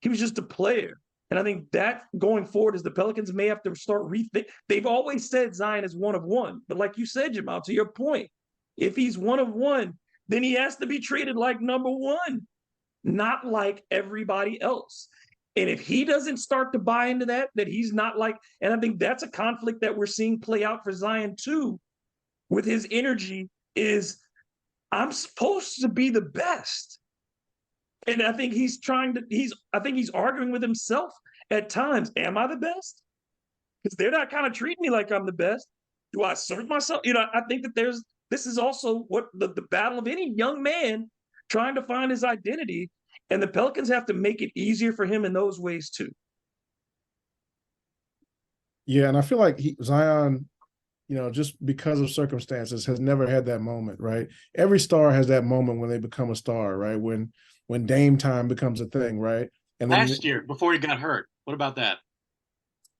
He was just a player. And I think that going forward is the Pelicans may have to start rethink. They've always said Zion is one of one. But like you said, Jamal, to your point, if he's one of one, then he has to be treated like number one, not like everybody else. And if he doesn't start to buy into that he's not like, and I think that's a conflict that we're seeing play out for Zion too, with his energy, is I'm supposed to be the best. And I think he's arguing with himself at times. Am I the best? Because they're not kind of treating me like I'm the best. Do I assert myself? I think that this is also what the battle of any young man trying to find his identity. And the Pelicans have to make it easier for him in those ways too. Yeah, and I feel like Zion, just because of circumstances, has never had that moment, right? Every star has that moment when they become a star, right? When Dame time becomes a thing, right? And then last year, before he got hurt. What about that?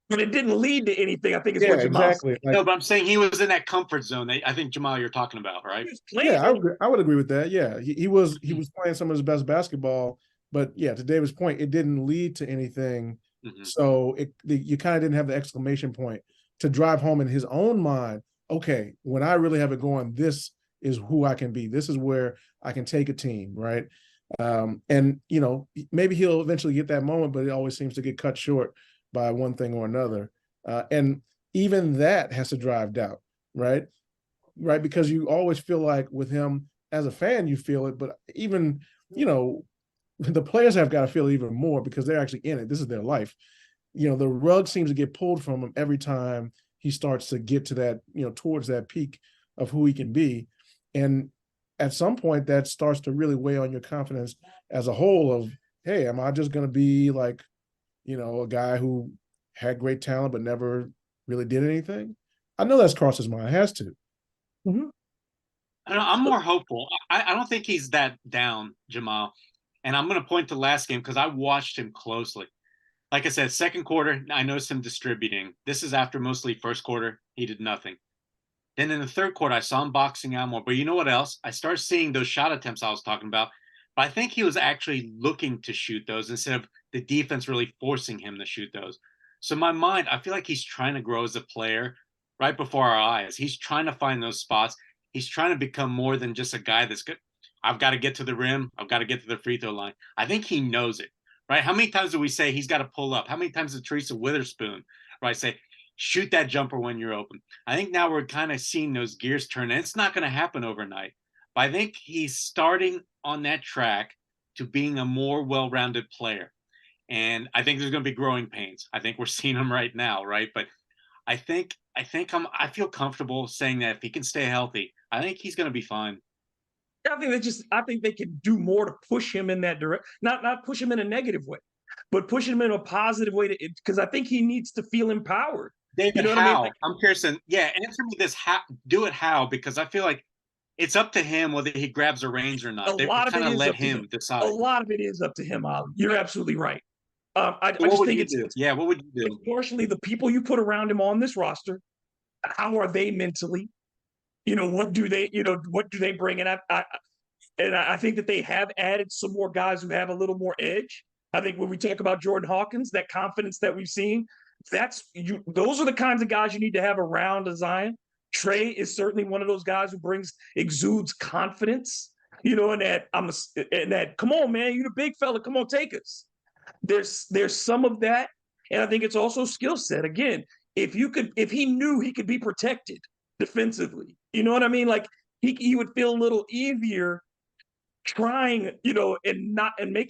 But it didn't lead to anything, I think is what Jamal exactly. said. No, but I'm saying he was in that comfort zone. I think, Jamal, you're talking about, right? Yeah, I would agree with that. Yeah, he was playing some of his best basketball, but yeah, to David's point, it didn't lead to anything. Mm-hmm. So you kind of didn't have the exclamation point to drive home in his own mind. Okay, when I really have it going, this is who I can be. This is where I can take a team, right? And maybe he'll eventually get that moment, but it always seems to get cut short by one thing or another. And even that has to drive doubt, right? Right, because you always feel like with him as a fan, you feel it, but even, the players have got to feel even more because they're actually in it. This is their life. The rug seems to get pulled from him every time he starts to get to that, towards that peak of who he can be. And at some point that starts to really weigh on your confidence as a whole of, hey, am I just going to be like, a guy who had great talent but never really did anything? I know that's crossed his mind. It has to. Mm-hmm. I'm more hopeful. I don't think he's that down, Jamal. And I'm going to point to last game because I watched him closely. Like I said, second quarter, I noticed him distributing. This is after mostly first quarter. He did nothing. Then in the third quarter, I saw him boxing out more. But you know what else? I started seeing those shot attempts I was talking about. But I think he was actually looking to shoot those instead of the defense really forcing him to shoot those. So in my mind, I feel like he's trying to grow as a player right before our eyes. He's trying to find those spots. He's trying to become more than just a guy that's good. I've got to get to the rim. I've got to get to the free throw line. I think he knows it, right? How many times do we say he's got to pull up? How many times did Teresa Witherspoon, right, say, shoot that jumper when you're open? I think now we're kind of seeing those gears turn, and it's not going to happen overnight. But I think he's starting on that track to being a more well-rounded player. And I think there's going to be growing pains. I think we're seeing them right now, right? But I feel comfortable saying that if he can stay healthy, I think he's going to be fine. I think they can do more to push him in that direction. Not push him in a negative way, but push him in a positive way. Because I think he needs to feel empowered. David, how? I mean? I'm curious. Yeah, answer me this. How? Do it how? Because I feel like it's up to him whether he grabs a reins or not. They kind of let him decide. A lot of it is up to him, Ollie. You're absolutely right. I just think it's do? Yeah. What would you do? Unfortunately, the people you put around him on this roster, how are they mentally? What do they? What do they bring? And And I think that they have added some more guys who have a little more edge. I think when we talk about Jordan Hawkins, that confidence that we've seen, those are the kinds of guys you need to have around a Zion. Trey is certainly one of those guys who exudes confidence, and that come on, man, you the big fella, come on, take us. There's some of that, and I think it's also skill set. Again, if he knew he could be protected defensively, you know what I mean? Like he would feel a little easier trying,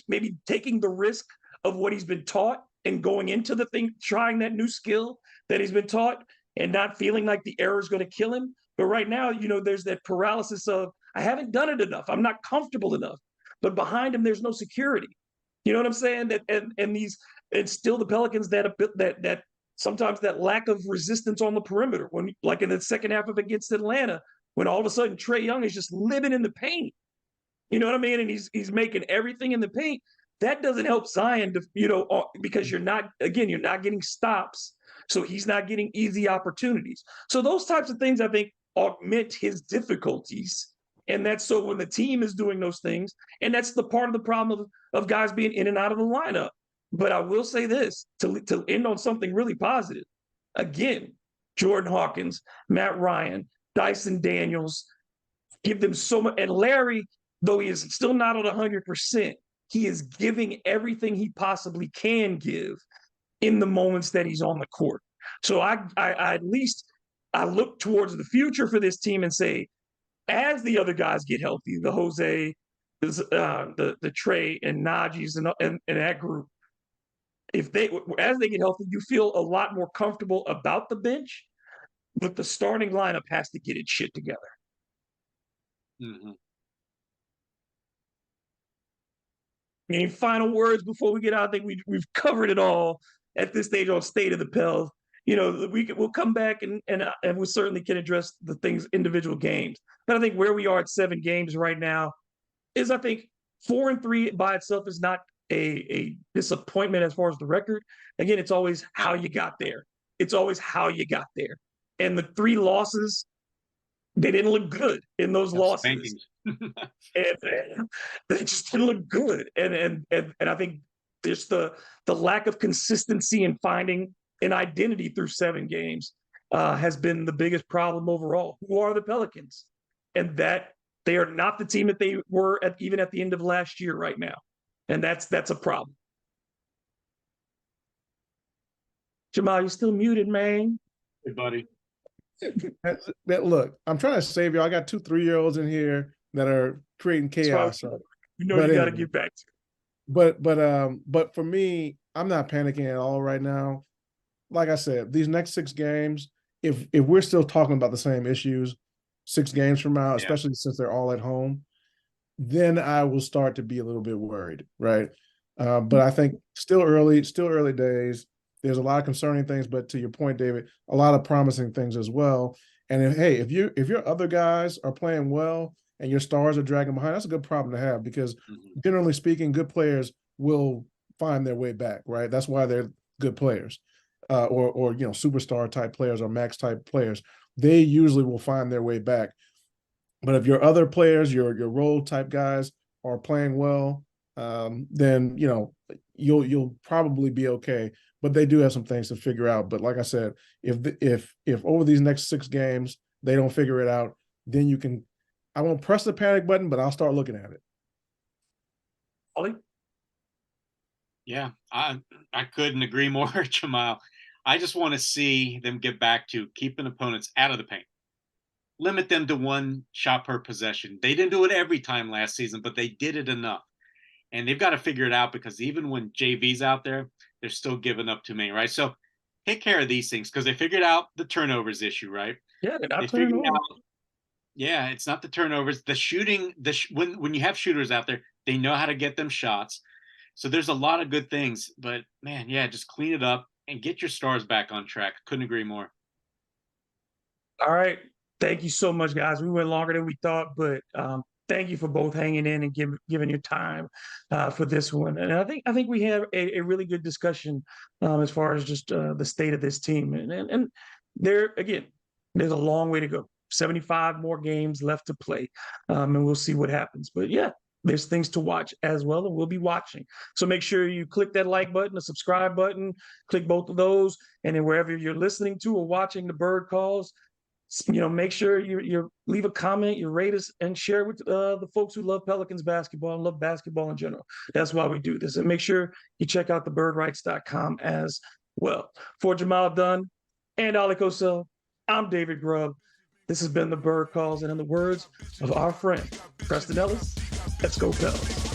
maybe taking the risk of what he's been taught and going into the thing, trying that new skill that he's been taught and not feeling like the error is going to kill him. But right now, there's that paralysis of, I haven't done it enough. I'm not comfortable enough. But behind him, there's no security. You know what I'm saying? And still the Pelicans that sometimes that lack of resistance on the perimeter, when like in the second half of against Atlanta, when all of a sudden Trae Young is just living in the paint. You know what I mean? And he's making everything in the paint. That doesn't help Zion, because you're not getting stops. So he's not getting easy opportunities. So those types of things, I think, augment his difficulties. And that's so when the team is doing those things, and that's the part of the problem of guys being in and out of the lineup. But I will say this, to end on something really positive. Again, Jordan Hawkins, Matt Ryan, Dyson Daniels, give them so much. And Larry, though he is still not at 100%, he is giving everything he possibly can give in the moments that he's on the court. So I at least I look towards the future for this team and say, as the other guys get healthy, the Jose, the Trey and Najee's and that group, as they get healthy, you feel a lot more comfortable about the bench, but the starting lineup has to get its shit together. Mm-hmm. Any final words before we get out? I think we've covered it all at this stage on State of the Pels. We'll come back and we certainly can address the things, individual games. But I think where we are at 7 games right now is, I think 4-3 by itself is not a disappointment as far as the record. Again, it's always how you got there. It's always how you got there. And the 3 losses, they didn't look good in those losses. And they just didn't look good. And I think there's the lack of consistency in finding an identity through 7 games has been the biggest problem overall. Who are the Pelicans? And that they are not the team that they were even at the end of last year right now. And that's a problem. Jamal, you're still muted, man. Hey, buddy. Look, I'm trying to save you. I got 2 3-year-olds in here that are creating chaos. You got to get back to. But for me, I'm not panicking at all right now. Like I said, these next 6 games, if we're still talking about the same issues 6 games from now, especially since they're all at home, then I will start to be a little bit worried, right? But I think still early days. There's a lot of concerning things, but to your point, David, a lot of promising things as well. And if your other guys are playing well and your stars are dragging behind, that's a good problem to have, because generally speaking, good players will find their way back, right? That's why they're good players, or superstar type players or max type players. They usually will find their way back. But if your other players, your role type guys are playing well, then you'll probably be okay. But they do have some things to figure out. But like I said, if over these next 6 games they don't figure it out, then I won't press the panic button, but I'll start looking at it. Ollie? Yeah, I couldn't agree more, Jamile. I just want to see them get back to keeping opponents out of the paint. Limit them to 1 shot per possession. They didn't do it every time last season, but they did it enough. And they've got to figure it out, because even when JV's out there, they're still giving up too many, right? So take care of these things, because they figured out the turnovers issue, right? Yeah, they're not they figured turning out. over. Yeah, it's not the turnovers. The shooting, when you have shooters out there, they know how to get them shots. So there's a lot of good things. But, man, yeah, just clean it up and get your stars back on track. Couldn't agree more. All right. Thank you so much, guys. We went longer than we thought, but thank you for both hanging in and giving your time for this one. And I think we had a really good discussion as far as just the state of this team. And there, again, there's a long way to go. 75 more games left to play, and we'll see what happens. But yeah, there's things to watch as well, and we'll be watching. So make sure you click that like button, the subscribe button, click both of those, and then wherever you're listening to or watching the Bird Calls, make sure you leave a comment, you rate us, and share with the folks who love Pelicans basketball and love basketball in general. That's why we do this. And make sure you check out thebirdrights.com as well. For Jamile Dunn and Oleh Kosel, I'm David Grubb. This has been the Bird Calls, and in the words of our friend Preston Ellis, let's go Pels.